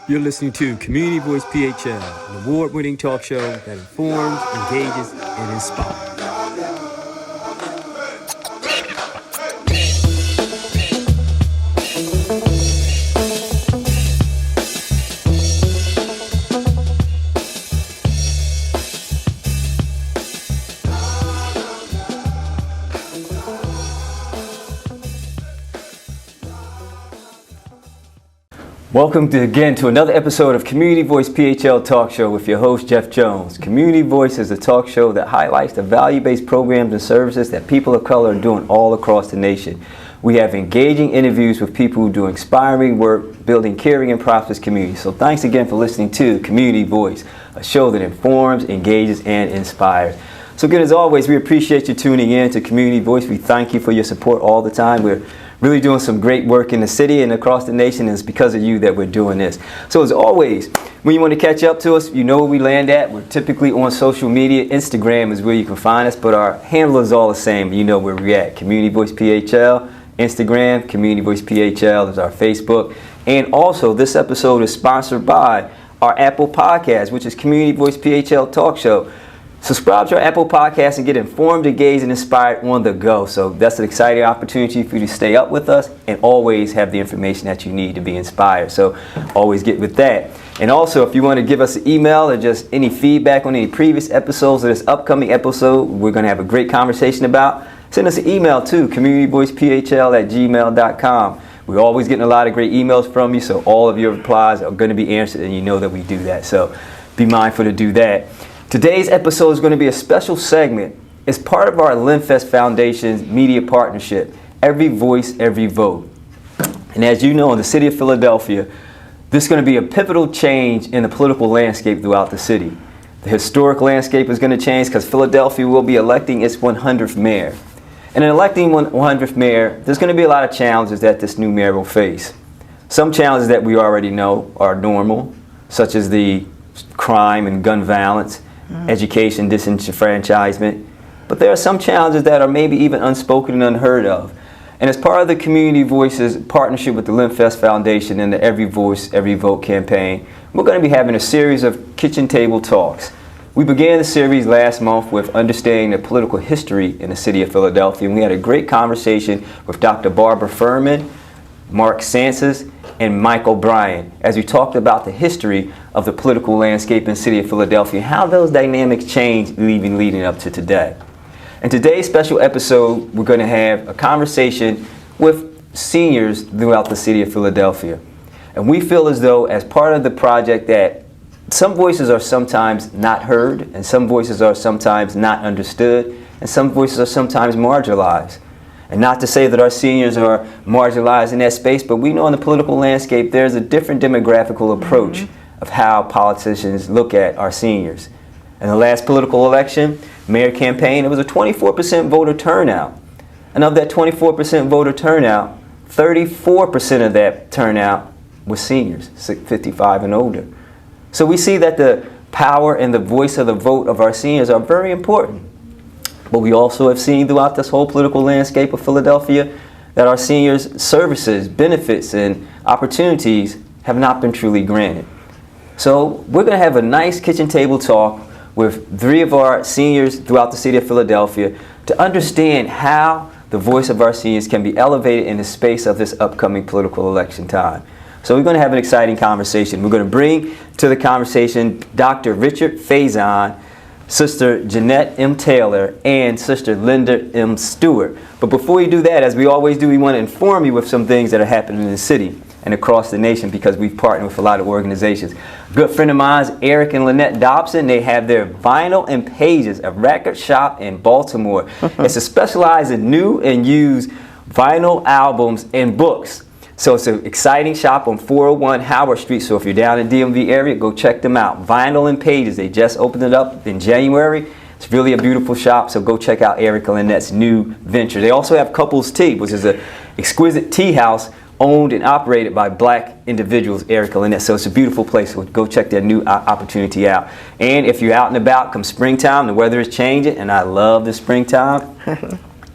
You're listening to Community Voice PHL, an award-winning talk show that informs, engages, and inspires. Welcome again to another episode of Community Voice PHL Talk Show with your host, Jeff Jones. Community Voice is a talk show that highlights the value-based programs and services that people of color are doing all across the nation. We have engaging interviews with people who do inspiring work, building caring and prosperous communities. So thanks again for listening to Community Voice, a show that informs, engages, and inspires. So again, as always, we appreciate you tuning in to Community Voice. We thank you for your support all the time. We're really doing some great work in the city and across the nation, and it's because of you that we're doing this. So as always, when you want to catch up to us, you know where we land at. We're typically on social media. Instagram is where you can find us, but our handle is all the same. You know where we're at. Community Voice PHL, Instagram, Community Voice PHL is our Facebook. And also, this episode is sponsored by our Apple Podcast, which is Community Voice PHL Talk Show. Subscribe to our Apple Podcast and get informed, engaged, and inspired on the go. So that's an exciting opportunity for you to stay up with us and always have the information that you need to be inspired. So always get with that. And also, if you want to give us an email or just any feedback on any previous episodes or this upcoming episode we're going to have a great conversation about, send us an email to communityvoicephl@gmail.com. We're always getting a lot of great emails from you, so all of your replies are going to be answered, and you know that we do that. So be mindful to do that. Today's episode is going to be a special segment. It's part of our Lenfest Foundation's media partnership, Every Voice, Every Vote. And as you know, in the city of Philadelphia, this is going to be a pivotal change in the political landscape throughout the city. The historic landscape is going to change because Philadelphia will be electing its 100th mayor. And in electing 100th mayor, there's going to be a lot of challenges that this new mayor will face. Some challenges that we already know are normal, such as the crime and gun violence, education disenfranchisement, but there are some challenges that are maybe even unspoken and unheard of. And as part of the Community Voice's partnership with the Lenfest Foundation and the Every Voice, Every Vote campaign, we're going to be having a series of kitchen table talks. We began the series last month with understanding the political history in the city of Philadelphia, and we had a great conversation with Dr. Barbara Furman, Mark Sanchez, and Mike O'Brien as we talked about the history of the political landscape in the city of Philadelphia, how those dynamics changed leading up to today. In today's special episode, we're going to have a conversation with seniors throughout the city of Philadelphia. And we feel as though as part of the project that some voices are sometimes not heard, and some voices are sometimes not understood, and some voices are sometimes marginalized. And not to say that our seniors are marginalized in that space, but we know in the political landscape there's a different demographical approach of how politicians look at our seniors. In the last political election, mayor campaign, it was a 24% voter turnout. And of that 24% voter turnout, 34% of that turnout was seniors, 55 and older. So we see that the power and the voice of the vote of our seniors are very important. But we also have seen throughout this whole political landscape of Philadelphia that our seniors' services, benefits, and opportunities have not been truly granted. So we're going to have a nice kitchen table talk with 3 of our seniors throughout the city of Philadelphia to understand how the voice of our seniors can be elevated in the space of this upcoming political election time. So we're going to have an exciting conversation. We're going to bring to the conversation Dr. Richard Faison, Sister Jeannette M. Taylor, and Sister Linda M. Stewart. But before we do that, as we always do, we want to inform you with some things that are happening in the city and across the nation because we've partnered with a lot of organizations. A good friend of mine is Eric and Lynette Dobson. They have their Vinyl and Pages, a record shop in Baltimore. It's a specialized in new and used vinyl albums and books. So it's an exciting shop on 401 Howard Street. So if you're down in the DMV area, go check them out. Vinyl and Pages. They just opened it up in January. It's really a beautiful shop. So go check out Eric and Lynette's new venture. They also have Couples Tea, which is an exquisite tea house owned and operated by black individuals, Eric and Lynette. So it's a beautiful place. So go check their new opportunity out. And if you're out and about, come springtime, the weather is changing, and I love the springtime.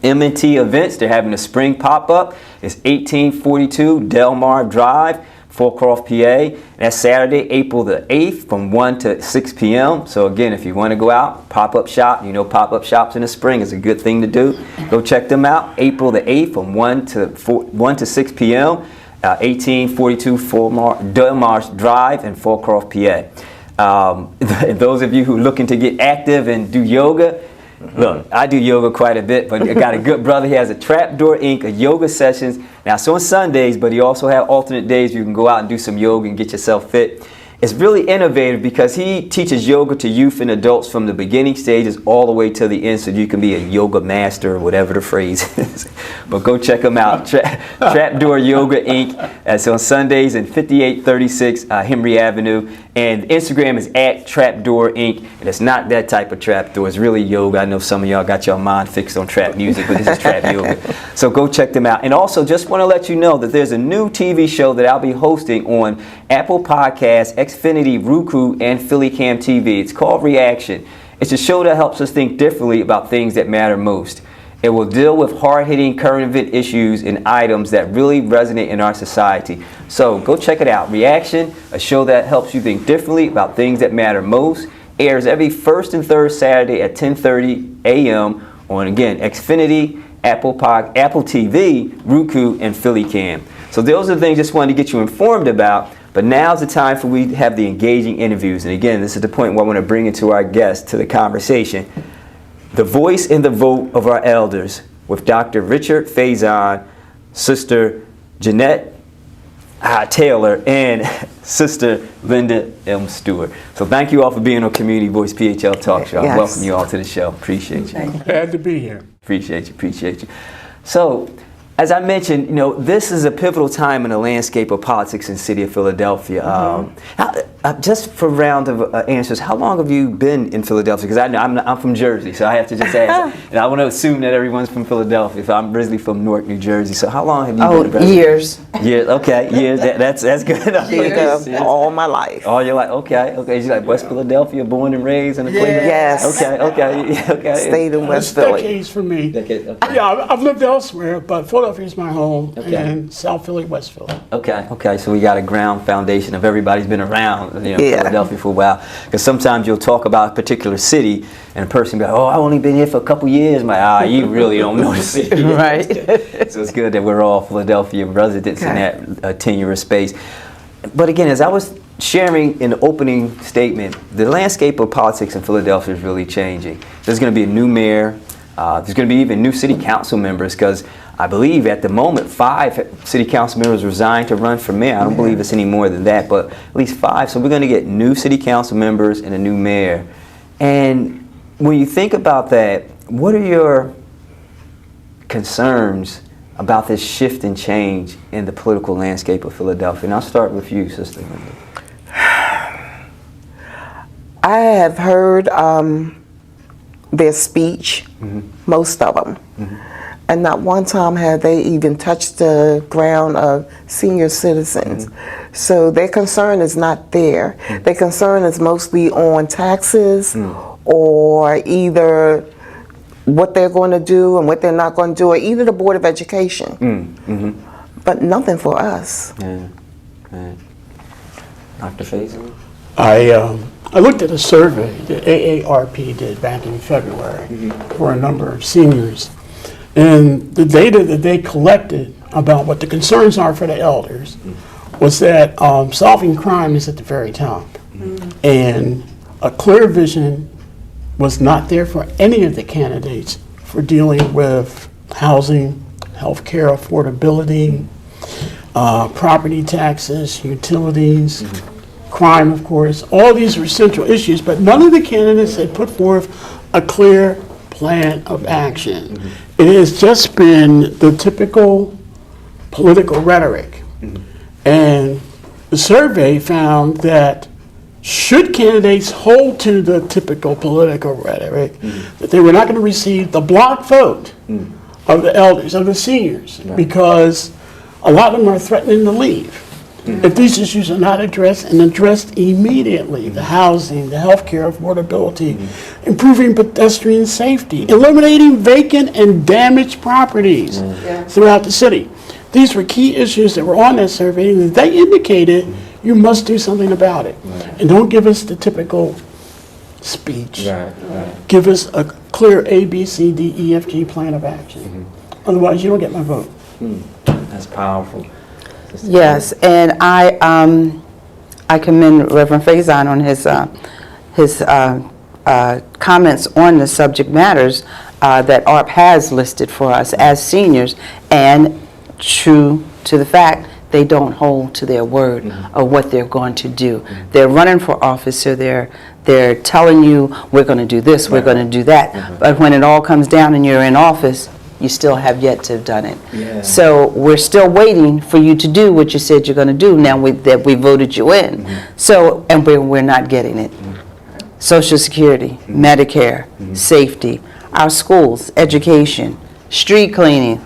M&T Events, they're having a spring pop-up. It's 1842 Delmar Drive, Forecroft, PA. That's Saturday, April the 8th from 1 to 6 p.m. So again, if you want to go out, pop-up shop, you know pop-up shops in the spring is a good thing to do. Go check them out. April the 8th from 1 to 6 p.m. 1842 Delmarsh Drive in Forecroft, PA. Those of you who are looking to get active and do yoga, look, I do yoga quite a bit, but I got a good brother. He has a Trapdoor Inc., a yoga sessions. Now, it's on Sundays, but he also has alternate days you can go out and do some yoga and get yourself fit. It's really innovative because he teaches yoga to youth and adults from the beginning stages all the way to the end, so you can be a yoga master or whatever the phrase is. But go check him out, Trapdoor Yoga Inc. That's on Sundays in 5836 Henry Avenue. And Instagram is at Trapdoor Inc. And it's not that type of trapdoor. It's really yoga. I know some of y'all got your mind fixed on trap music, but this is trap yoga. So go check them out. And also, just want to let you know that there's a new TV show that I'll be hosting on Apple Podcasts, Xfinity, Roku, and PhillyCam TV. It's called Reaction. It's a show that helps us think differently about things that matter most. It will deal with hard-hitting current event issues and items that really resonate in our society. So go check it out. Reaction, a show that helps you think differently about things that matter most, airs every first and third Saturday at 10:30 a.m. on, again, Xfinity, Apple TV, Roku, and PhillyCam. So those are the things I just wanted to get you informed about. But now's the time for we to have the engaging interviews. And again, this is the point where I want to bring into our guests to the conversation. The voice and the vote of our elders with Dr. Richard Faison, Sister Jeannette Taylor, and Sister Linda M. Stewart. So thank you all for being on Community Voice PHL Talk Show. Yes. I welcome you all to the show. Appreciate you. Glad to be here. Appreciate you. So, as I mentioned, this is a pivotal time in the landscape of politics in the city of Philadelphia. Just for round of answers, how long have you been in Philadelphia? Because I'm from Jersey, so I have to just ask. And I want to assume that everyone's from Philadelphia. So I'm originally from Newark, New Jersey. So how long have you been? Years. Years. Okay, years. That's good enough. Years. All my life. All your life. Okay. You're like West Philadelphia, born and raised in the Cleveland. Yes. Okay. Stayed in West Philly. Decades for me. Decades. Okay. Yeah, I've lived elsewhere, but Philadelphia is my home, and South Philly, West Philly. Okay. So we got a ground foundation of everybody's been around, Philadelphia for a while. Because sometimes you'll talk about a particular city, and a person will be like, "Oh, I've only been here for a couple years." You really don't know the city, Right? So it's good that we're all Philadelphia residents in that tenuous space. But again, as I was sharing in the opening statement, the landscape of politics in Philadelphia is really changing. There's going to be a new mayor. There's going to be even new city council members, because I believe at the moment 5 city council members resigned to run for mayor. I don't believe it's any more than that, but at least 5. So we're going to get new city council members and a new mayor. And when you think about that, what are your concerns about this shift and change in the political landscape of Philadelphia? And I'll start with you, Sister Linda. I have heard their speech, most of them. And not one time have they even touched the ground of senior citizens. So their concern is not there. Their concern is mostly on taxes or either what they're going to do and what they're not going to do, or either the Board of Education. But nothing for us. Dr. Faison? I looked at a survey that AARP did back in February for a number of seniors. And the data that they collected about what the concerns are for the elders was that solving crime is at the very top. And a clear vision was not there for any of the candidates for dealing with housing, healthcare affordability, property taxes, utilities, crime, of course. All these were central issues, but none of the candidates had put forth a clear plan of action. It has just been the typical political rhetoric. And the survey found that should candidates hold to the typical political rhetoric, that they were not going to receive the block vote of the elders, of the seniors, because a lot of them are threatening to leave. If these issues are not addressed and addressed immediately, the housing, the healthcare affordability, improving pedestrian safety, eliminating vacant and damaged properties throughout the city, These were key issues that were on that survey, and they indicated you must do something about it. And don't give us the typical speech. Give us a clear A, B, C, D, E, F, G plan of action. Otherwise, you don't get my vote. That's powerful. Yes, and I commend Reverend Faison on his comments on the subject matters that ARP has listed for us as seniors, and true to the fact they don't hold to their word of what they're going to do. They're running for office, so they're telling you, we're going to do this, we're going to do that. But when it all comes down and you're in office, you still have yet to have done it. So we're still waiting for you to do what you said you're going to do now that we voted you in. So, and we're not getting it. Social Security, Medicare, safety, our schools, education, street cleaning,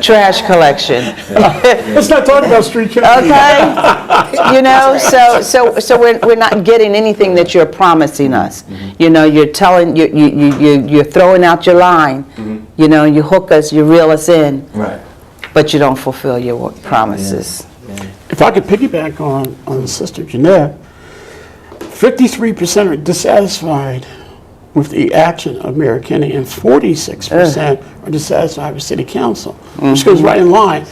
trash collection. Let's not talk about street cleaning. Okay, you know, so we're not getting anything that you're promising us. You know, you're telling you're throwing out your line. You know, you hook us, you reel us in, but you don't fulfill your promises. If I could piggyback on Sister Jeannette, 53% are dissatisfied with the action of Mayor Kenny, and 46% are dissatisfied with City Council, which goes right in line.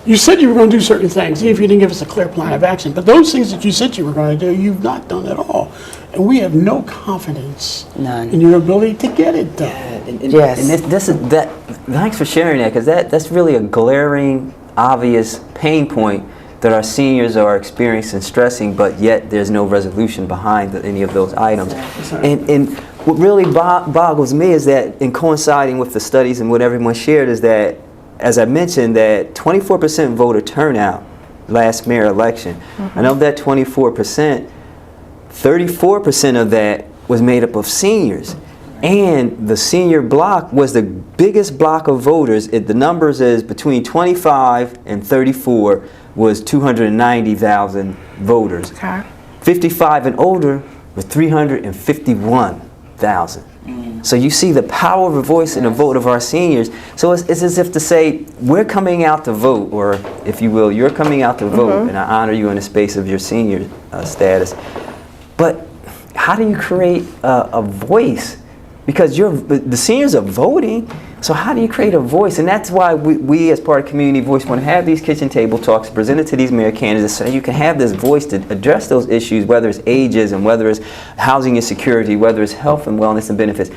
You said you were going to do certain things, even if you didn't give us a clear plan of action. But those things that you said you were going to do, you've not done at all. And we have no confidence in your ability to get it done. Yes. And this is that. Thanks for sharing that, because that's really a glaring, obvious pain point that our seniors are experiencing, stressing, but yet there's no resolution behind any of those items. And what really boggles me is that, in coinciding with the studies and what everyone shared, is that, as I mentioned, that 24% voter turnout last mayor election. And of that 24%, 34% of that was made up of seniors. And the senior block was the biggest block of voters. The numbers is between 25 and 34 was 290,000 voters. 55 and older were 351,000. So you see the power of a voice and a vote of our seniors. So it's as if to say, we're coming out to vote, or if you will, you're coming out to vote, and I honor you in the space of your senior status. But how do you create a voice? Because the seniors are voting, so how do you create a voice? And that's why we as part of Community Voice want to have these kitchen table talks presented to these mayor candidates, so you can have this voice to address those issues, whether it's ageism, whether it's housing insecurity, whether it's health and wellness and benefits.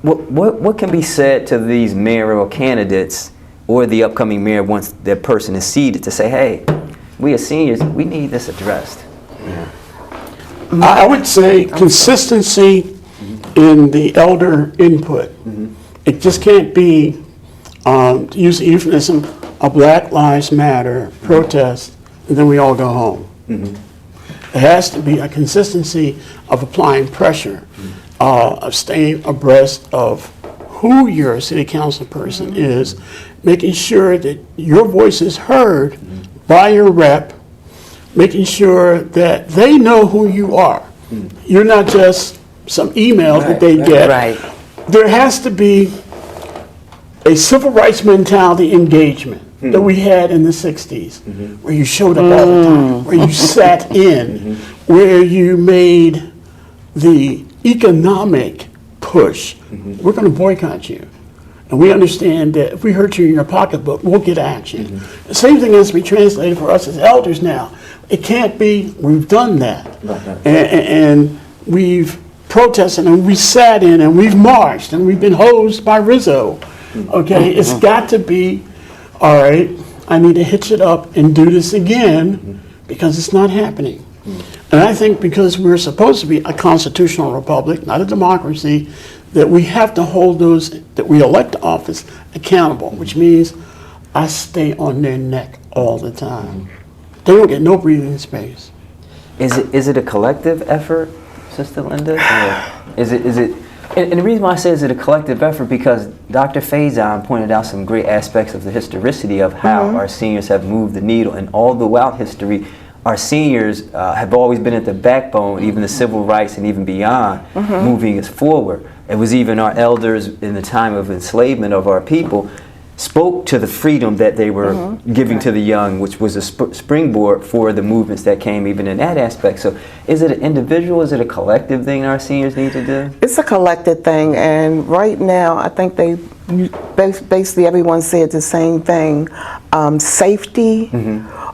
What can be said to these mayoral candidates or the upcoming mayor once that person is seated to say, hey, we as seniors, we need this addressed? I would say consistency in the elder input. It just can't be, to use the euphemism, a Black Lives Matter protest, and then we all go home. It has to be a consistency of applying pressure, of staying abreast of who your city council person is, making sure that your voice is heard by your rep, making sure that they know who you are. You're not just some email that they get. There has to be a civil rights mentality engagement that we had in the 60s, where you showed up all the time, where you sat in, where you made the economic push. We're going to boycott you. And we understand that if we hurt you in your pocketbook, we'll get action. The same thing has to be translated for us as elders now. It can't be, we've done that. And we've protested, and we sat in, and we've marched, and we've been hosed by Rizzo. Okay, it's got to be, all right, I need to hitch it up and do this again, because it's not happening. And I think because we're supposed to be a constitutional republic, not a democracy, that we have to hold those that we elect to office accountable, which means I stay on their neck all the time. They don't get no breathing space. Is it a collective effort, Sister Linda? Or is it? And the reason why I say is it a collective effort, because Dr. Faison pointed out some great aspects of the historicity of how our seniors have moved the needle, and all throughout history, our seniors have always been at the backbone, even the civil rights and even beyond, moving us forward. It was even our elders in the time of enslavement of our people. spoke to the freedom that they were giving to the young, which was a springboard for the movements that came even in that aspect. So is it an individual, is it a collective thing our seniors need to do? It's a collective thing, and right now I think basically everyone said the same thing. Safety,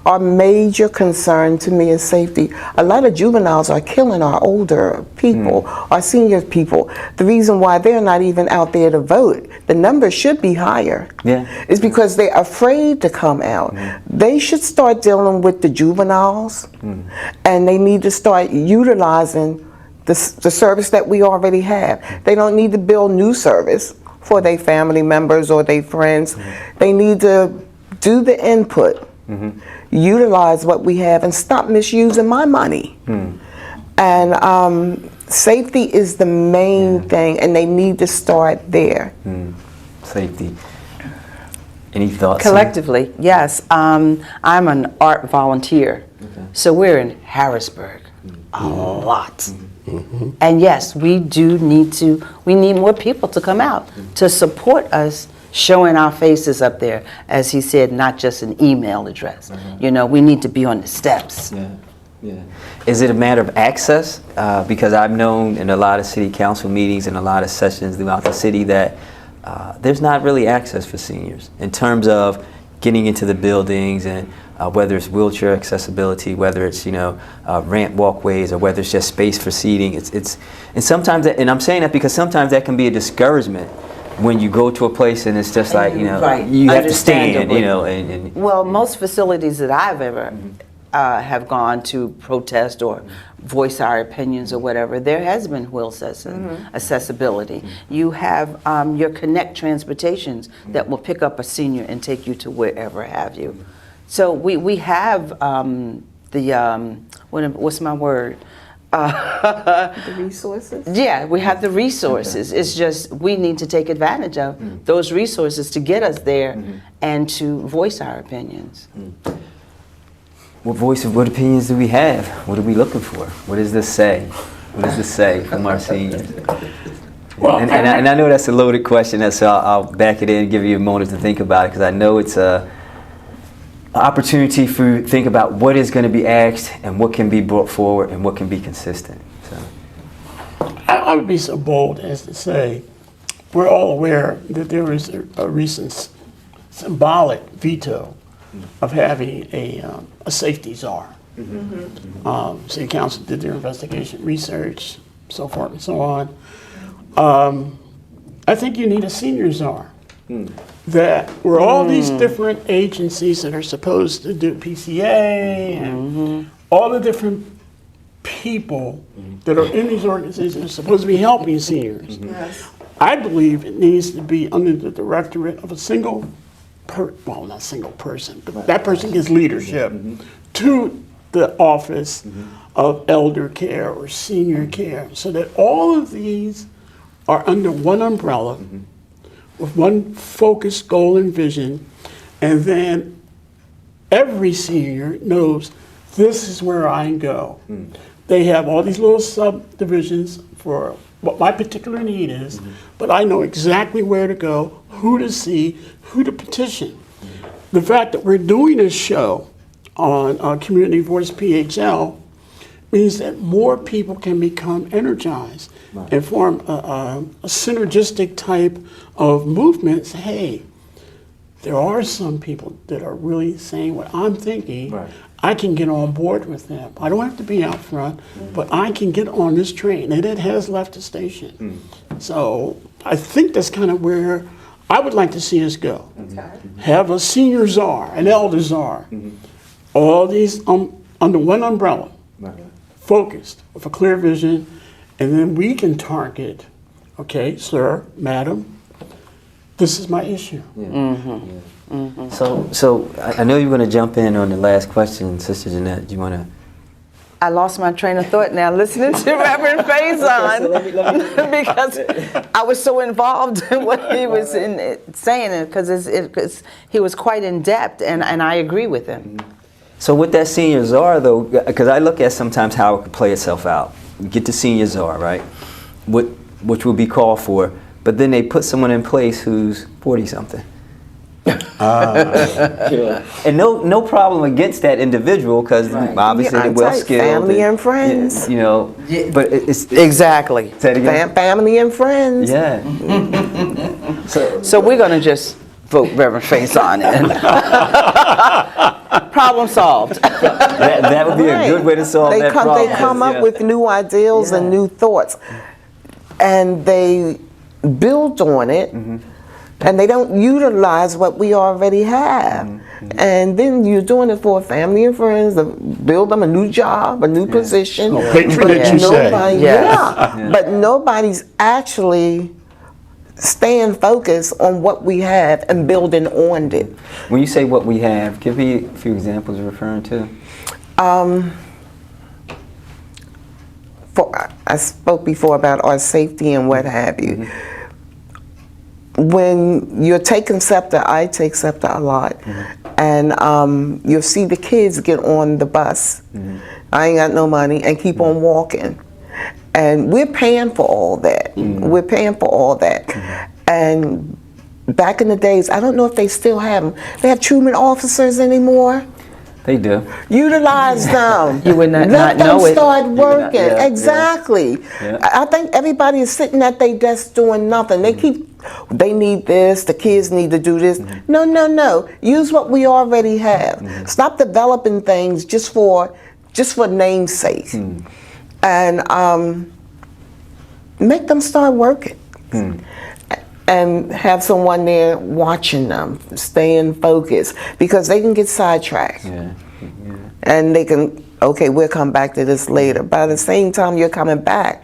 our major concern to me is safety. A lot of juveniles are killing our older people, our senior people. The reason why they're not even out there to vote, the numbers should be higher, is because they're afraid to come out. They should start dealing with the juveniles, and they need to start utilizing the service that we already have. They don't need to build new service for their family members or their friends. They need to do the input, utilize what we have, and stop misusing my money. And safety is the main thing, and they need to start there. Safety. Any thoughts? Collectively, yes. I'm an art volunteer, so we're in Harrisburg a lot. And yes, we need more people to come out to support us, showing our faces up there, as he said, not just an email address. You know, we need to be on the steps. Is it a matter of access? Because I've known in a lot of city council meetings and a lot of sessions throughout the city that there's not really access for seniors in terms of getting into the buildings, and whether it's wheelchair accessibility, whether it's ramp walkways, or whether it's just space for seating. And sometimes and I'm saying that because sometimes that can be a discouragement when you go to a place and it's just like you have to stand. Well, most facilities that I've ever have gone to protest or voice our opinions or whatever, there has been wheel accessibility. You have your Connect transportations that will pick up a senior and take you to wherever have you. So we have what's my word? The resources? Yeah, we have the resources. It's just we need to take advantage of those resources to get us there and to voice our opinions. What opinions do we have? What are we looking for? What does this say? What does this say from our seniors? Well, and I know that's a loaded question, so I'll back it in and give you a moment to think about it, because I know it's an opportunity for you to think about what is going to be asked and what can be brought forward and what can be consistent. So. I would be so bold as to say we're all aware that there was a recent symbolic veto of having a safety czar. City Council did their investigation, research, so forth and so on. I think you need a senior czar. That where all these different agencies that are supposed to do PCA and all the different people that are in these organizations are supposed to be helping seniors. I believe it needs to be under the directorate of a single not single person, but that person gives leadership to the office of elder care or senior care, so that all of these are under one umbrella with one focused goal and vision, and then every senior knows this is where I go. They have all these little subdivisions for what my particular need is, but I know exactly where to go, who to see, who to petition. The fact that we're doing this show on Community Voice PHL means that more people can become energized and form a synergistic type of movement. Hey, there are some people that are really saying what I'm thinking. I can get on board with them. I don't have to be out front, but I can get on this train, and it has left the station. So I think that's kind of where I would like to see us go. Have a senior czar, an elder czar, all these under one umbrella, focused with a clear vision, and then we can target, okay, sir, madam, this is my issue. So I know you're going to jump in on the last question, Sister Jeannette. Do you want to? I lost my train of thought now listening to Reverend Faison because I was so involved in what he was saying, because he was quite in depth, and I agree with him. So with that senior czar, though, because I look at sometimes how it could play itself out. You get the senior czar, right, which will be called for, but then they put someone in place who's 40-something. And no problem against that individual because obviously they're well skilled. Family and friends. You know, but it's Exactly. say it again. Family and friends. Yeah. So we're going to just vote Reverend Faison in. Problem solved. That would be a good way to solve that problem. They come up with new ideals and new thoughts, and they build on it, and they don't utilize what we already have. And then you're doing it for family and friends to build them a new job, a new position. Oh, patronage, you say. But nobody's actually staying focused on what we have and building on it. When you say what we have, give me a few examples you're referring to. I spoke before about our safety and what have you. When you're taking SEPTA, I take SEPTA a lot, and you'll see the kids get on the bus. I ain't got no money, and keep on walking. And we're paying for all that. We're paying for all that. And back in the days, I don't know if they still have them. They have Truman officers anymore. They do. Utilize them. You would not Let know them it. start working. Yeah, Exactly. Yeah. I think everybody is sitting at their desk doing nothing. They need this, the kids need to do this. No. Use what we already have. Stop developing things just for namesake. And make them start working. And have someone there watching them, staying focused, because they can get sidetracked. And they can, okay, we'll come back to this later. By the same time you're coming back,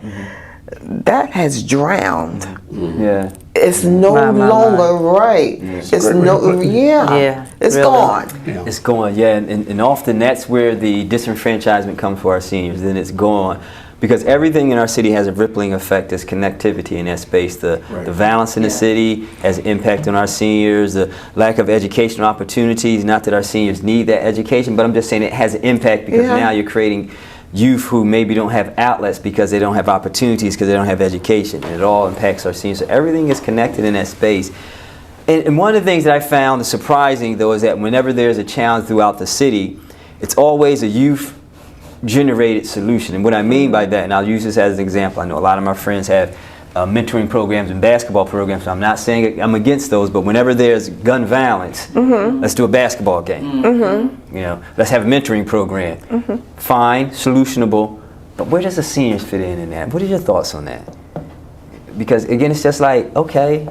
that has drowned. It's no longer right. It's It's gone. It's gone, and often that's where the disenfranchisement comes for our seniors. Then it's gone. Because everything in our city has a rippling effect. There's connectivity in that space. The violence in the city has an impact on our seniors. The lack of educational opportunities. Not that our seniors need that education, but I'm just saying it has an impact because now you're creating youth who maybe don't have outlets because they don't have opportunities because they don't have education. And it all impacts our seniors. So everything is connected in that space. And one of the things that I found surprising, though, is that whenever there's a challenge throughout the city, it's always a youth generated solution. And what I mean by that, and I'll use this as an example, I know a lot of my friends have mentoring programs and basketball programs. So I'm not saying I'm against those, but whenever there's gun violence, let's do a basketball game. You know, let's have a mentoring program. Fine, solutionable, but where does the seniors fit in that? What are your thoughts on that? Because again, it's just like, okay,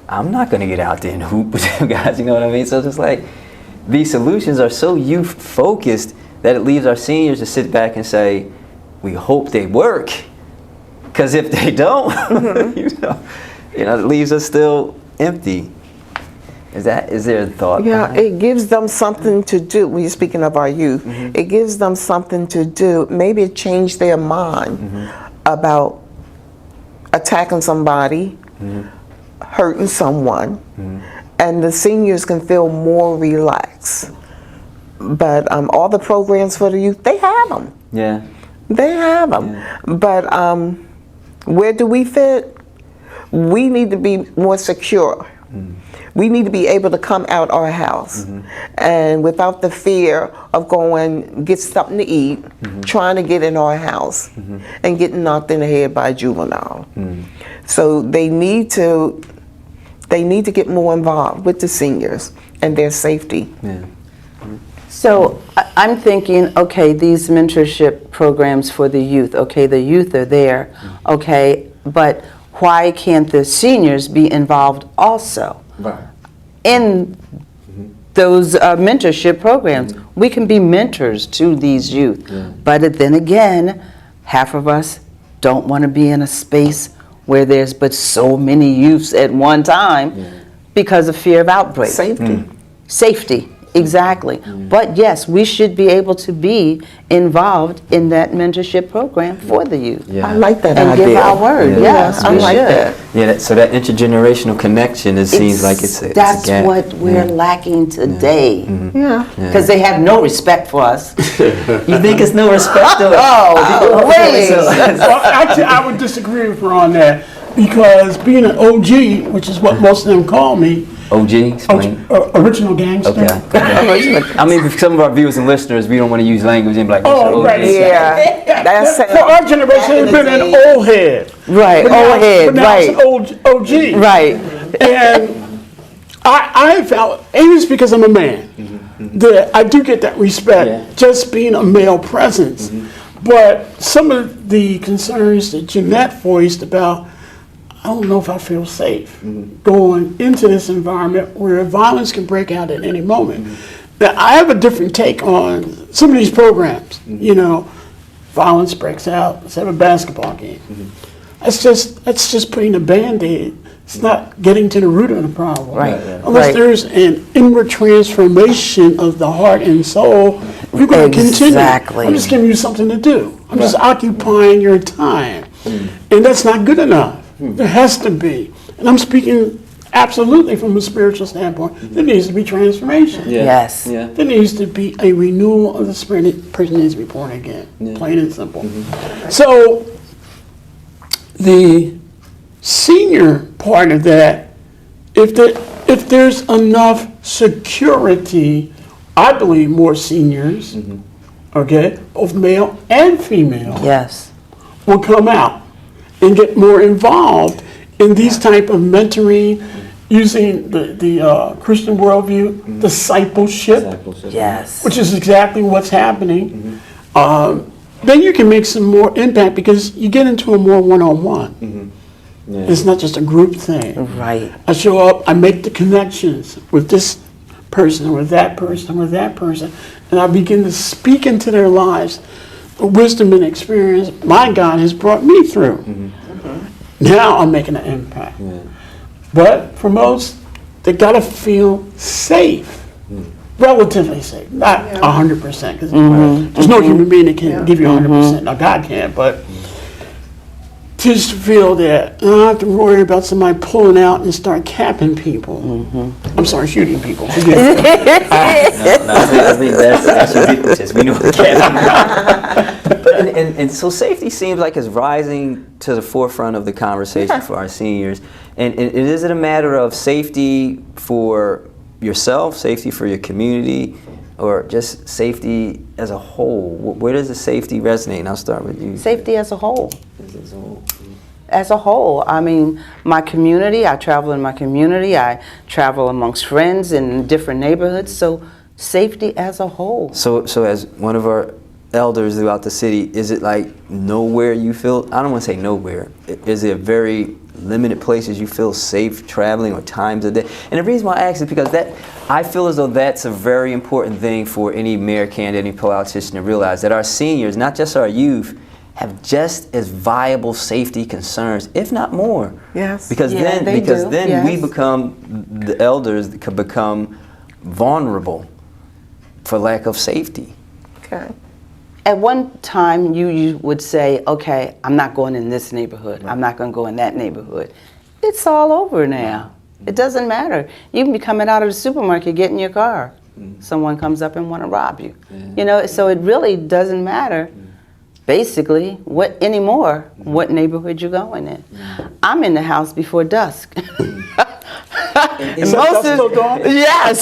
I'm not going to get out there and hoop with them guys, you know what I mean? So it's just like, these solutions are so youth focused that it leaves our seniors to sit back and say, we hope they work. Because if they don't, you know, it leaves us still empty. Is there a thought? Yeah, it gives them something to do. When you're speaking of our youth, it gives them something to do. Maybe it changed their mind about attacking somebody, hurting someone, and the seniors can feel more relaxed. But all the programs for the youth, they have them. Yeah. They have them. But where do we fit? We need to be more secure. We need to be able to come out our house and without the fear of going get something to eat, trying to get in our house and getting knocked in the head by a juvenile. So they need to get more involved with the seniors and their safety. So I'm thinking, okay, these mentorship programs for the youth, okay, the youth are there, okay, but why can't the seniors be involved also in those mentorship programs? We can be mentors to these youth, but then again, half of us don't want to be in a space where there's but so many youths at one time because of fear of outbreak. Safety. Exactly. But yes, we should be able to be involved in that mentorship program for the youth. I like that and idea. give our word. Yes, I we like should. that. Yeah, so that intergenerational connection, it seems like it's a gap. What we're lacking today. Yeah. They have no respect for us. You think it's no respect? Oh, please. Well, actually, I would disagree with her on that. because being an OG, which is what most of them call me, OG, explain. original gangster. Okay. I mean, for some of our viewers and listeners, we don't want to use language and be like, Oh, right. Yeah, that's For our generation, it's been an old head. Right, But now- old head, but now right. it's an old OG. Right. And I felt, maybe it's because I'm a man, that I do get that respect, just being a male presence. But some of the concerns that Jeannette voiced about, I don't know if I feel safe going into this environment where violence can break out at any moment. Now, I have a different take on some of these programs. You know, violence breaks out, let's have a basketball game. That's just putting a Band-Aid. It's not getting to the root of the problem. Right. Unless Right. there's an inward transformation of the heart and soul, you're going to continue. Exactly. I'm just giving you something to do. I'm just occupying your time. And that's not good enough. There has to be. And I'm speaking absolutely from a spiritual standpoint. There needs to be transformation. Yes. There needs to be a renewal of the spirit. The person needs to be born again, plain and simple. So the senior part of that, if there's enough security, I believe more seniors, okay, both male and female, Yes. will come out and get more involved in these type of mentoring, using the Christian worldview, discipleship, Yes. which is exactly what's happening. Then you can make some more impact because you get into a more one-on-one. It's not just a group thing. Right. I show up, I make the connections with this person, with that person, with that person, and I begin to speak into their lives the wisdom and experience my God has brought me through. Now I'm making an impact. But for most, they gotta feel safe, relatively safe, not 100%, because there's no human being that can give you 100%. Now God can, but just to feel that I don't have to worry about somebody pulling out and start capping people. I'm sorry, shooting people. Forgive me. I think that's ridiculous. We know the But and so safety seems like it's rising to the forefront of the conversation for our seniors. And is it a matter of safety for yourself, safety for your community, or just safety as a whole? Where does the safety resonate? And I'll start with you. Safety as a whole. As a whole, I mean, my community, I travel in my community, I travel amongst friends in different neighborhoods, so safety as a whole. So as one of our elders throughout the city, is it like nowhere you feel, I don't want to say nowhere, is it very limited places you feel safe traveling or times a day? And the reason why I ask is because I feel as though that's a very important thing for any mayor candidate, any politician to realize, that our seniors, not just our youth, have just as viable safety concerns, if not more. Yes. Because Yeah, then they do, we yes. become, the elders could become vulnerable for lack of safety. Okay. At one time, you would say, okay, I'm not going in this neighborhood. I'm not going to go in that neighborhood. It's all over now. It doesn't matter. You can be coming out of the supermarket, get in your car. Someone comes up and want to rob you. You know, so it really doesn't matter, basically, what neighborhood you're going in. I'm in the house before dusk. Is that still going? Yes.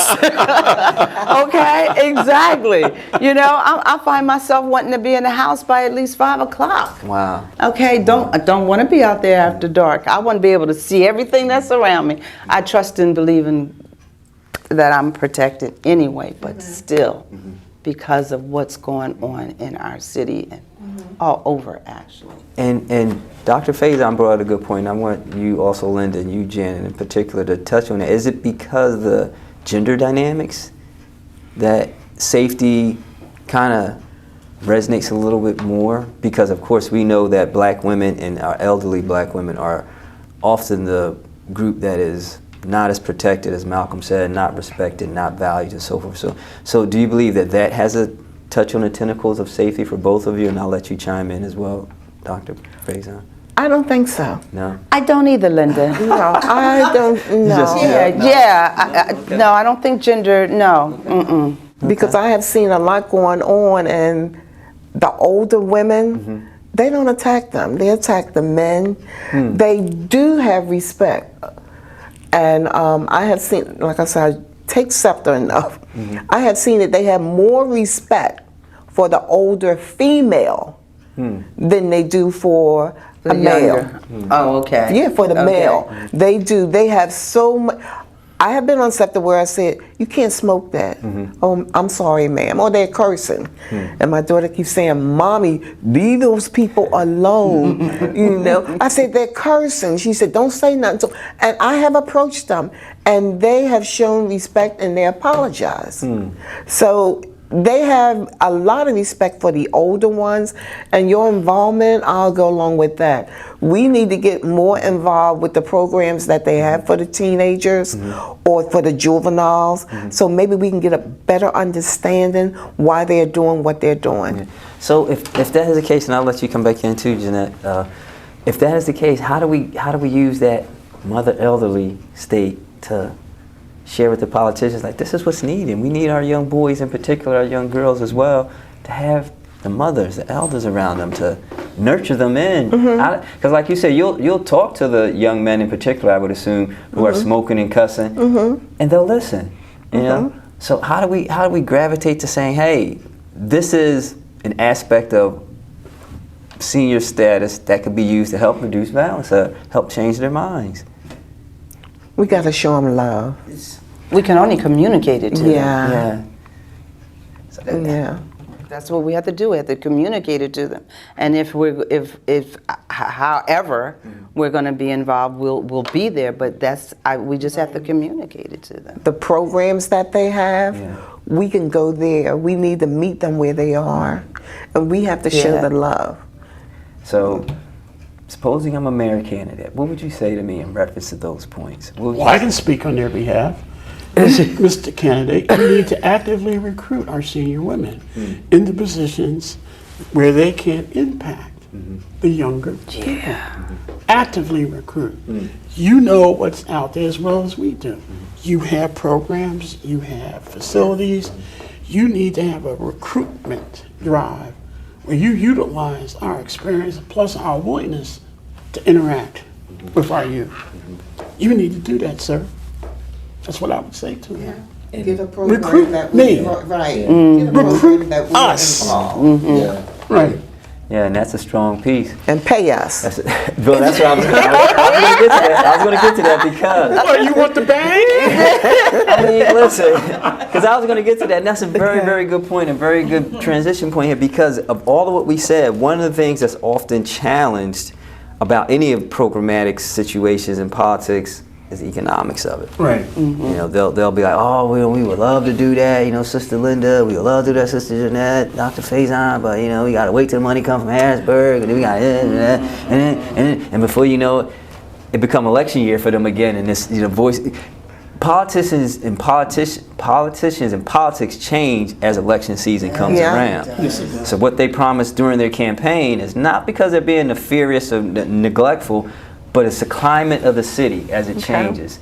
Okay, exactly. You know, I find myself wanting to be in the house by at least 5 o'clock. Wow. Okay, I don't want to be out there after dark. I want to be able to see everything that's around me. I trust and believe in that I'm protected anyway, but still, because of what's going on in our city and all over, actually. And Dr. Faison brought out a good point. I want you also, Linda, and you, Janet, in particular, to touch on that. Is it because the gender dynamics that safety kind of resonates a little bit more? Because, of course, we know that black women and our elderly black women are often the group that is not as protected, as Malcolm said, not respected, not valued, and so forth. So do you believe that that has a touch on the tentacles of safety for both of you? And I'll let you chime in as well, Dr. Faison. I don't think so. No? I don't either, Linda. No, I don't know. No, I don't think gender, no. Mm-mm. Because I have seen a lot going on, and the older women, they don't attack them. They attack the men. They do have respect. And I have seen, like I said, I take scepter enough. I have seen that they have more respect for the older female than they do for a male. Oh, okay. Yeah, for the male. They do. They have so much. I have been on scepter where I said, you can't smoke that. Oh, I'm sorry, ma'am. Or they're cursing. And my daughter keeps saying, Mommy, leave those people alone. You know, I said, they're cursing. She said, don't say nothing. So, and I have approached them, and they have shown respect, and they apologize. So they have a lot of respect for the older ones, and your involvement, I'll go along with that. We need to get more involved with the programs that they have for the teenagers or for the juveniles, so maybe we can get a better understanding why they're doing what they're doing. So if that is the case, and I'll let you come back in too, Jeanette, if that is the case, how do we use that mother elderly state to share with the politicians, like, this is what's needed. We need our young boys, in particular, our young girls as well, to have the mothers, the elders around them, to nurture them in. Because like you said, you'll talk to the young men in particular, I would assume, who are smoking and cussing, and they'll listen. You know. So how do we gravitate to saying, hey, this is an aspect of senior status that could be used to help reduce violence, help change their minds? We got to show them love. We can only communicate it to them. Yeah. So Yeah. That's what we have to do. We have to communicate it to them. And if however we're going to be involved, we'll be there. But we just have to communicate it to them. The programs that they have, we can go there. We need to meet them where they are, and we have to show the love. So, supposing I'm a mayor candidate, what would you say to me in reference to those points? Well, I can speak on their behalf. Mr. Candidate, we need to actively recruit our senior women into positions where they can impact the younger people. Actively recruit. You know what's out there as well as we do. You have programs, you have facilities. You need to have a recruitment drive where you utilize our experience plus our willingness to interact with our youth. You need to do that, sir. That's what I would say to you. Get a program Recruit that me. right. Get a program that we're us. involved. Right. Yeah, and that's a strong piece. And pay us. Bill, that's what I was going to get to that. I was going to get to that because... What, you want the bag? I mean, listen, because I was going to get to that, and that's a very, very good point, a very good transition point here, because of all of what we said, one of the things that's often challenged about any of programmatic situations in politics is the economics of it. Right. You know, they'll be like, oh, we would love to do that, you know, Sister Linda, we would love to do that, Sister Jeanette, Dr. Faison, but, you know, we got to wait till the money comes from Harrisburg, and then we got and before you know it, it become election year for them again, and this, you know, politicians and politics change as election season comes around. So what they promise during their campaign is not because they're being nefarious or neglectful, but it's the climate of the city as it changes.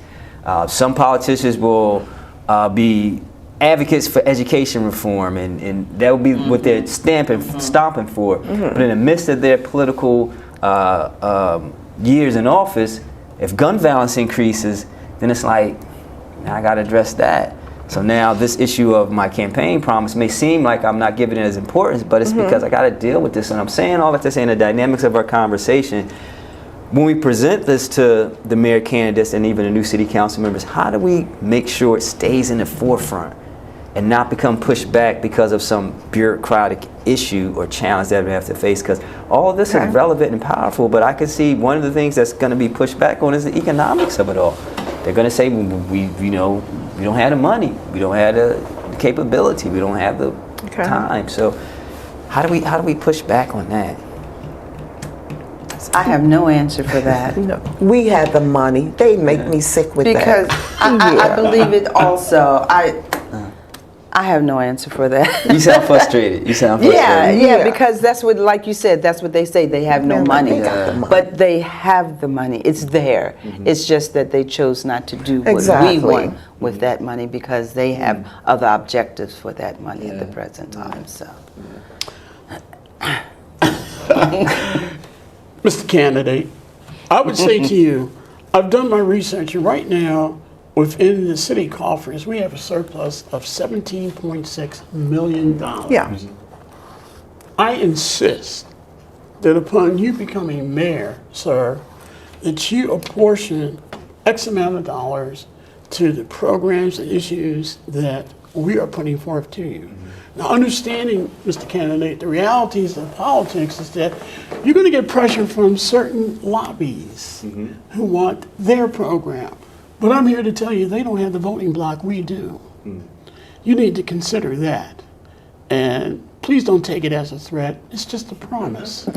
Some politicians will be advocates for education reform, and that will be what they're stomping for. But in the midst of their political years in office, if gun violence increases, then it's like, I got to address that. So now this issue of my campaign promise may seem like I'm not giving it as importance, but it's because I got to deal with this. And I'm saying all that to say in the dynamics of our conversation, when we present this to the mayor candidates and even the new city council members, how do we make sure it stays in the forefront and not become pushed back because of some bureaucratic issue or challenge that we have to face? Because all of this is relevant and powerful, but I can see one of the things that's going to be pushed back on is the economics of it all. They're going to say, we don't have the money, we don't have the capability, we don't have the time. So how do we push back on that? I have no answer for that. No, we have the money. They make me sick with Because that. I believe it also. I have no answer for that. You sound frustrated. Yeah, because that's what, like you said, that's what they say. They have no money. They got the money. But they have the money. It's there. It's just that they chose not to do what Exactly. we want with that money because they have other objectives for that money at the present time. So. Mr. Candidate, I would say to you, I've done my research, and right now, within the city coffers, we have a surplus of $17.6 million. Yeah. I insist that upon you becoming mayor, sir, that you apportion X amount of dollars to the programs and issues that we are putting forth to you. Now, understanding, Mr. Candidate, the realities of politics is that you're going to get pressure from certain lobbies who want their program. But I'm here to tell you they don't have the voting block we do. You need to consider that. And please don't take it as a threat. It's just a promise.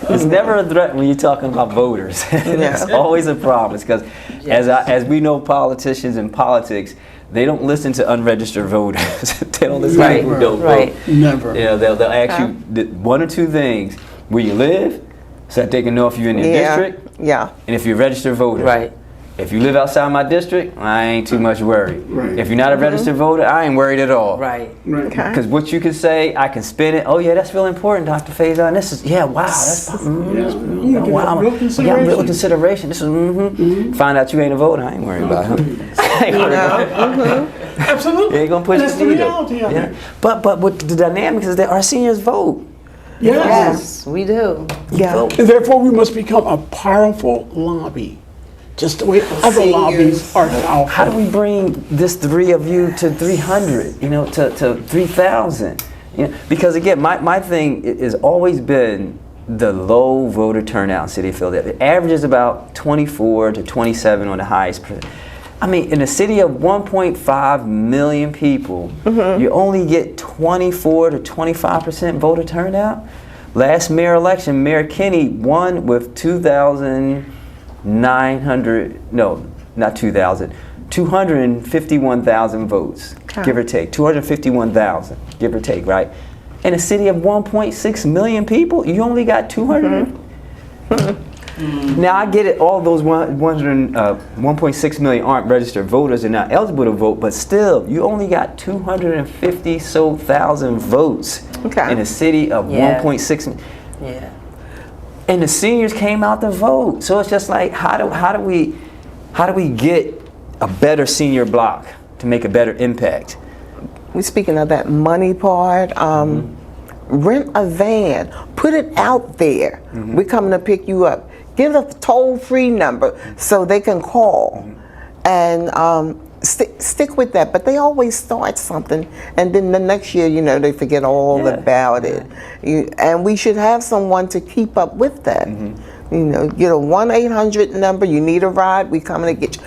It's never a threat when you're talking about voters. It's always a promise because as we know, politicians and politics, they don't listen to unregistered voters. They don't listen to people who don't vote. Never. You know, they'll ask you one or two things: where you live, so that they can know if you're in their district, and if you're a registered voter. Right. If you live outside my district, I ain't too much worried. Right. If you're not a registered voter, I ain't worried at all. Right. Right. Okay. Because what you can say, I can spin it. Oh yeah, that's real important, Dr. Faison. This is wow. That's wow. Real consideration. Real consideration. This is Find out you ain't a voter. I ain't worried about him. Absolutely. You ain't gonna push That's the the needle. reality of it. But what the dynamics is that our seniors vote. Yes, we do. Yeah. Vote. And therefore, we must become a powerful lobby, just the way other lobbies are powerful. How do we bring this 3 of you to 300? You know, to 3,000? You know, because again, my thing has always been the low voter turnout in the city of Philadelphia. It averages about 24 to 27 on the highest. I mean, in a city of 1.5 million people, you only get 24 to 25% voter turnout. Last mayor election, Mayor Kinney won with 251,000 votes, give or take. 251,000, give or take, right? In a city of 1.6 million people, you only got 200. Now I get it, all those 1.6 million aren't registered voters and not eligible to vote, but still, you only got 250,000 votes in a city of 1.6 million. Yeah. And the seniors came out to vote. So it's just like, how do we get a better senior block to make a better impact? We're speaking of that money part. Rent a van, put it out there. We're coming to pick you up. Give a toll-free number so they can call, and stick with that. But they always start something, and then the next year, you know, they forget all about it. And we should have someone to keep up with that. You know, get a 1-800 number. You need a ride, we coming to get you.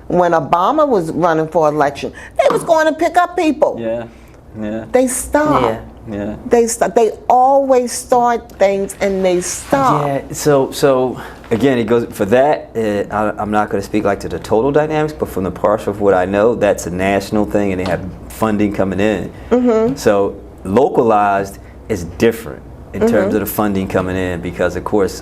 When Obama was running for election, they was going to pick up people. They stopped. They always start things and they stop. So again, it goes for that. I'm not going to speak like to the total dynamics, but from the partial of what I know, that's a national thing, and they have funding coming in. So localized is different in terms of the funding coming in, because of course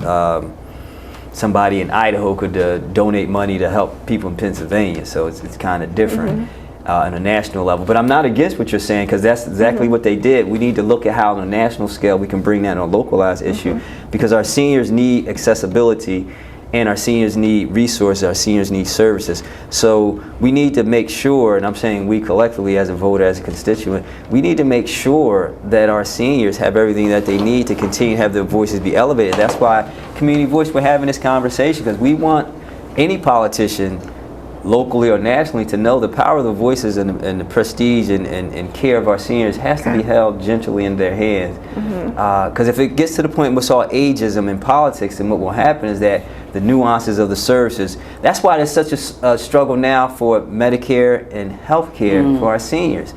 somebody in Idaho could donate money to help people in Pennsylvania. So it's kind of different. On a national level. But I'm not against what you're saying, because that's exactly what they did. We need to look at how on a national scale we can bring that on a localized issue, because our seniors need accessibility, and our seniors need resources, our seniors need services. So we need to make sure, and I'm saying we collectively as a voter, as a constituent, we need to make sure that our seniors have everything that they need to continue to have their voices be elevated. That's why Community Voice, we're having this conversation, because we want any politician, locally or nationally, to know the power of the voices and the prestige and care of our seniors has to be held gently in their hands. Because if it gets to the point where it's all ageism in politics, then what will happen is that the nuances of the services, that's why there's such a struggle now for Medicare and health care for our seniors.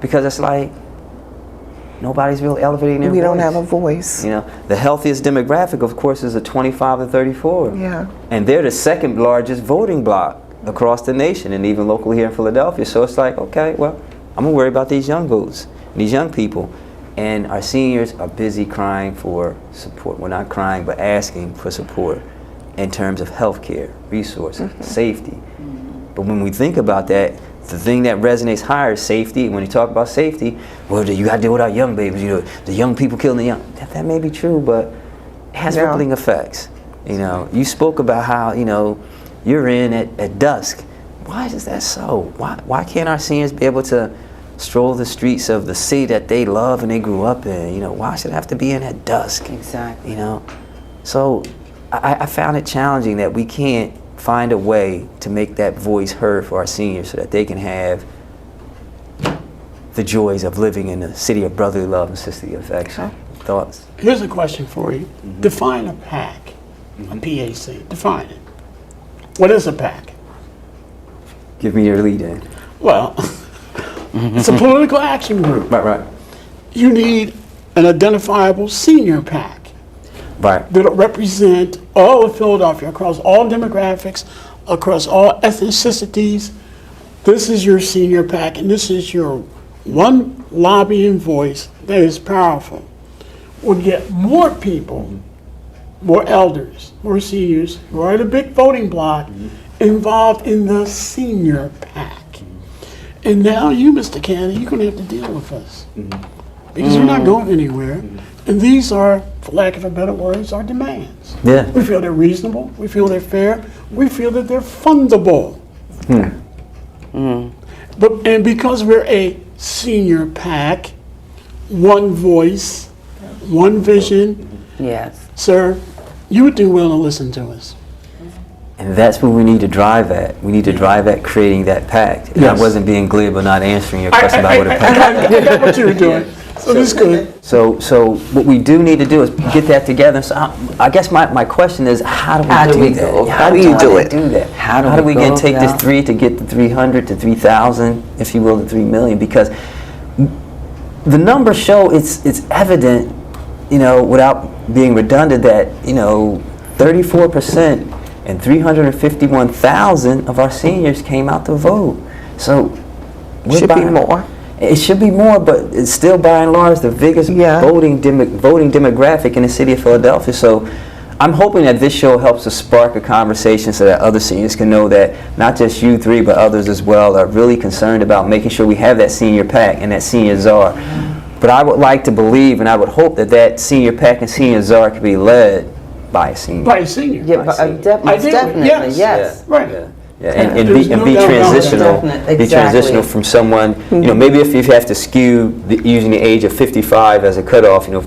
Because it's like, nobody's really elevating their voice. We don't have a voice. You know, the healthiest demographic, of course, is a 25 to 34. And they're the second largest voting bloc across the nation, and even locally here in Philadelphia. So it's like, okay, well, I'm gonna worry about these young votes, these young people. And our seniors are busy crying for support. We're not crying, but asking for support in terms of health care, resources, safety. But when we think about that, the thing that resonates higher is safety. When you talk about safety, well, you got to deal with our young babies. You know, the young people killing the young. That may be true, but it has rippling effects. You know, you spoke about how, you know, you're in at dusk. Why is that so? Why can't our seniors be able to stroll the streets of the city that they love and they grew up in? You know, why should it have to be in at dusk? Exactly. You know, so I found it challenging that we can't find a way to make that voice heard for our seniors so that they can have the joys of living in a city of brotherly love and sisterly affection. Thoughts? Here's a question for you. Define a PAC, a PAC. Define it. What is a PAC? Give me your lead in. Well, it's a political action group. Right. You need an identifiable senior PAC Right. that'll represent all of Philadelphia, across all demographics, across all ethnicities. This is your senior PAC, and this is your one lobbying voice that is powerful. We'll get more people, more elders, more seniors who are the big voting bloc involved in the senior PAC. And now you, Mr. Cannon, you're going to have to deal with us because we're not going anywhere. And these are, for lack of a better words, our demands. Yeah. We feel they're reasonable. We feel they're fair. We feel that they're fundable. And because we're a senior PAC, one voice, one vision, Yes. sir, you would do well to listen to us. And that's what we need to drive at. We need to drive at creating that pact. And Yes. I wasn't being glib or not answering your question about what a pact I got what you were doing. So this is good. So what we do need to do is get that together. So I guess my question is, how do we do that? How do you do it? How do we take this 3 to get to 300 to 3,000, if you will, to 3 million? Because the numbers show it's evident, you know, without being redundant, that, you know, 34% and 351,000 of our seniors came out to vote. So Should be more. It should be more, but it's still by and large the biggest voting demographic in the city of Philadelphia. So I'm hoping that this show helps to spark a conversation so that other seniors can know that not just you three, but others as well are really concerned about making sure we have that senior PAC and that senior czar. But I would like to believe, and I would hope that that senior PAC and senior czar could be led by a senior. By a senior. Yeah, but, definitely, Yes. yes. Right. Yeah, and There's be no doubt about transitional. that. Be transitional from someone, you know, maybe if you have to skew using the age of 55 as a cutoff, you know,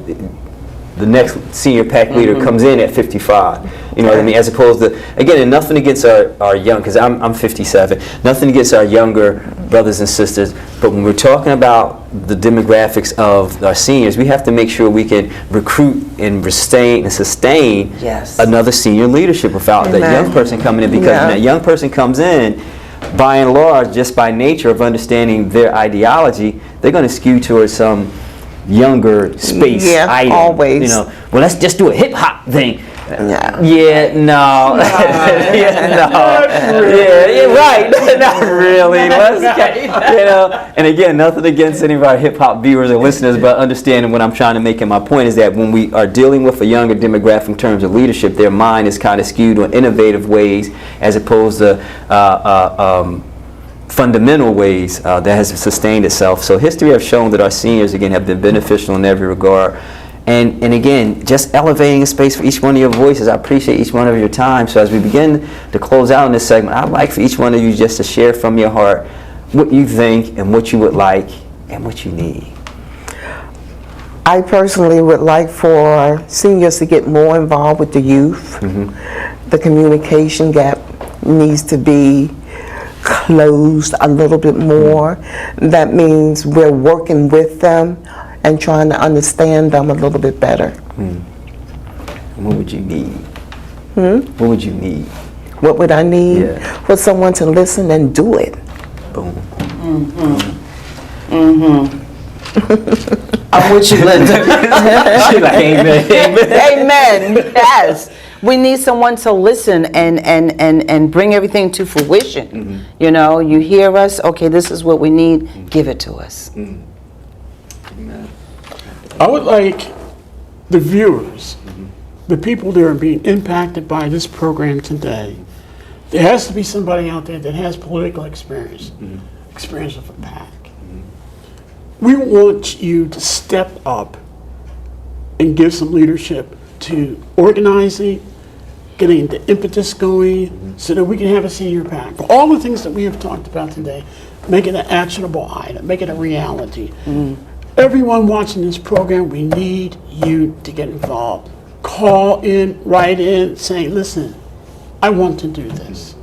the next senior PAC leader comes in at 55. You know what I mean? As opposed to, again, and nothing against our young, because I'm 57, nothing against our younger brothers and sisters, but when we're talking about the demographics of our seniors, we have to make sure we can recruit and sustain another senior leadership without that young person coming in, because when that young person comes in, by and large, just by nature of understanding their ideology, they're going to skew towards some younger space item. Always. You know, well, let's just do a hip hop thing. Yeah. Yeah, no. Yeah, right. Not really. Let's get, you know. And again, nothing against any of our hip hop viewers or listeners, but understanding what I'm trying to make in my point is that when we are dealing with a younger demographic in terms of leadership, their mind is kind of skewed on innovative ways as opposed to fundamental ways that has sustained itself. So history has shown that our seniors, again, have been beneficial in every regard. And again, just elevating a space for each one of your voices. I appreciate each one of your time. So as we begin to close out in this segment, I'd like for each one of you just to share from your heart what you think and what you would like and what you need. I personally would like for seniors to get more involved with the youth. The communication gap needs to be closed a little bit more. That means we're working with them and trying to understand them a little bit better. What would you need? What would you need? What would I need? Yeah. For someone to listen and do it. Boom. I'm with you, Linda. She's like, amen. Amen. Yes. We need someone to listen and bring everything to fruition. You know, you hear us, okay, this is what we need, give it to us. I would like the viewers, the people that are being impacted by this program today, there has to be somebody out there that has political experience. experience of a PAC. We want you to step up and give some leadership to organizing, getting the impetus going, so that we can have a senior PAC. All the things that we have talked about today, make it an actionable item, make it a reality. Everyone watching this program, we need you to get involved. Call in, write in, saying, listen, I want to do this.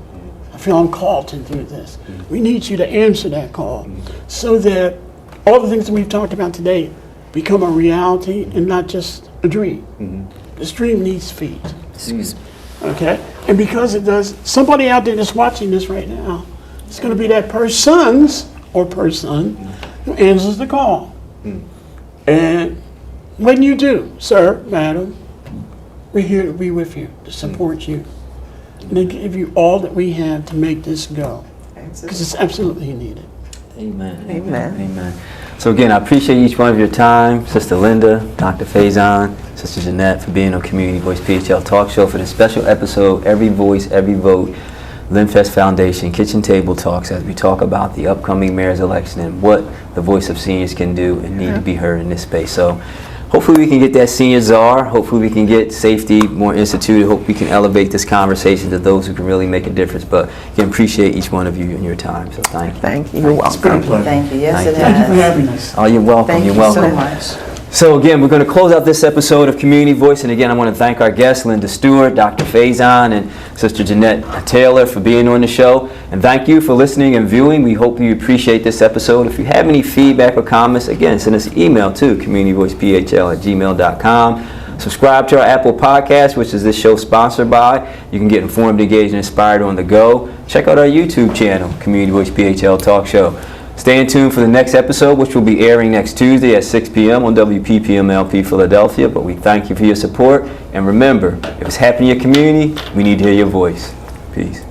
I feel I'm called to do this. We need you to answer that call so that all the things that we've talked about today become a reality and not just a dream. This dream needs feet. Okay? And because it does, somebody out there that's watching this right now, it's going to be that person's or person who answers the call. And when you do, sir, madam, we're here to be with you, to support you, and to give you all that we have to make this go, because it's absolutely needed. Amen. Amen. Amen. So again, I appreciate each one of your time, Sister Linda, Dr. Faison, Sister Jeannette, for being on Community Voice PHL Talk Show for this special episode, Every Voice, Every Vote, Lenfest Foundation Kitchen Table Talks, as we talk about the upcoming mayor's election and what the voice of seniors can do and need to be heard in this space. So hopefully we can get that senior czar. Hopefully we can get safety more instituted. Hope we can elevate this conversation to those who can really make a difference. But again, appreciate each one of you and your time. So thank you. Thank you. You're It's been a welcome. pleasure. Thank you. Yes, Thank it you. Thank you for has. having us. Oh, you're welcome. Thank You're you welcome. so much. So again, we're going to close out this episode of Community Voice, and again, I want to thank our guests, Linda Stewart, Dr. Faison, and Sister Jeannette Taylor for being on the show. And thank you for listening and viewing. We hope you appreciate this episode. If you have any feedback or comments, again, send us an email to communityvoicephl@gmail.com. Subscribe to our Apple Podcast, which is this show sponsored by. You can get informed, engaged, and inspired on the go. Check out our YouTube channel, Community Voice PHL Talk Show. Stay tuned for the next episode, which will be airing next Tuesday at 6 p.m. on WPPM-LP Philadelphia. But we thank you for your support. And remember, if it's happening in your community, we need to hear your voice. Peace.